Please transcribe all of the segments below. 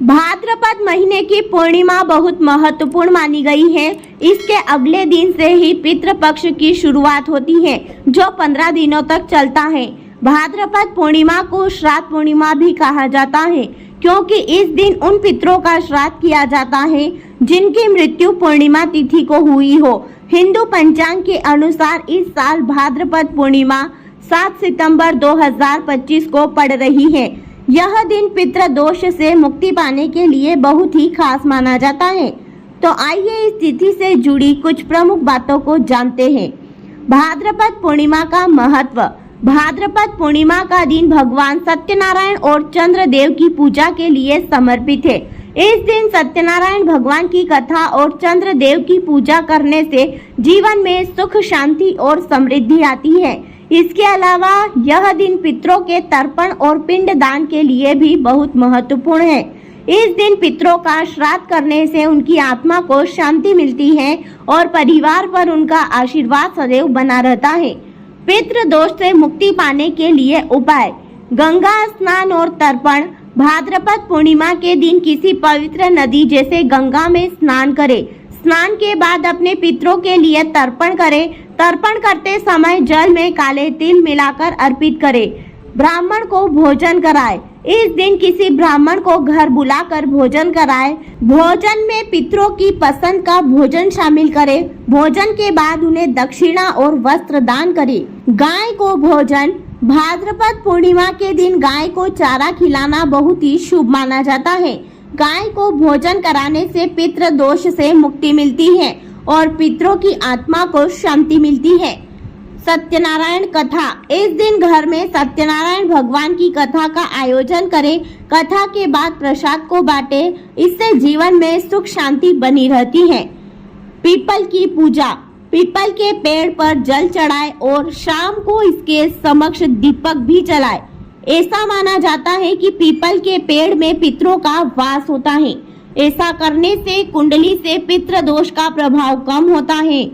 भाद्रपद महीने की पूर्णिमा बहुत महत्वपूर्ण मानी गई है। इसके अगले दिन से ही पितृपक्ष की शुरुआत होती है, जो 15 दिनों तक चलता है। भाद्रपद पूर्णिमा को श्राद्ध पूर्णिमा भी कहा जाता है, क्योंकि इस दिन उन पितरों का श्राद्ध किया जाता है जिनकी मृत्यु पूर्णिमा तिथि को हुई हो। हिंदू पंचांग के अनुसार इस साल भाद्रपद पूर्णिमा 7 सितंबर 2025 को पड़ रही है। यह दिन पितृ दोष से मुक्ति पाने के लिए बहुत ही खास माना जाता है। तो आइए इस तिथि से जुड़ी कुछ प्रमुख बातों को जानते हैं। भाद्रपद पूर्णिमा का महत्व। भाद्रपद पूर्णिमा का दिन भगवान सत्यनारायण और चंद्रदेव की पूजा के लिए समर्पित है। इस दिन सत्यनारायण भगवान की कथा और चंद्रदेव की पूजा करने से जीवन में सुख, शांति और समृद्धि आती है। इसके अलावा यह दिन पितरों के तर्पण और पिंड दान के लिए भी बहुत महत्वपूर्ण है। इस दिन पितरों का श्राद्ध करने से उनकी आत्मा को शांति मिलती है और परिवार पर उनका आशीर्वाद सदैव बना रहता है। पितृ दोष से मुक्ति पाने के लिए उपाय। गंगा स्नान और तर्पण। भाद्रपद पूर्णिमा के दिन किसी पवित्र नदी जैसे गंगा में स्नान करें। स्नान के बाद अपने पितरों के लिए तर्पण करें। तर्पण करते समय जल में काले तिल मिलाकर अर्पित करें। ब्राह्मण को भोजन कराएं। इस दिन किसी ब्राह्मण को घर बुलाकर भोजन कराएं। भोजन में पितरों की पसंद का भोजन शामिल करें। भोजन के बाद उन्हें दक्षिणा और वस्त्र दान करें। गाय को भोजन। भाद्रपद पूर्णिमा के दिन गाय को चारा खिलाना बहुत ही शुभ माना जाता है। गाय को भोजन कराने से पितृ दोष से मुक्ति मिलती है और पितरों की आत्मा को शांति मिलती है। सत्यनारायण कथा। इस दिन घर में सत्यनारायण भगवान की कथा का आयोजन करें। कथा के बाद प्रसाद को बांटें। इससे जीवन में सुख शांति बनी रहती है। पीपल की पूजा। पीपल के पेड़ पर जल चढ़ाएं और शाम को इसके समक्ष दीपक भी जलाएं। ऐसा माना जाता है कि पीपल के पेड़ में पितरों का वास होता है। ऐसा करने से कुंडली से पितृ दोष का प्रभाव कम होता है।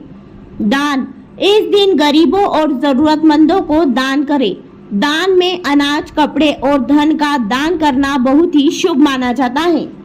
दान। इस दिन गरीबों और जरूरतमंदों को दान करें। दान में अनाज, कपड़े और धन का दान करना बहुत ही शुभ माना जाता है।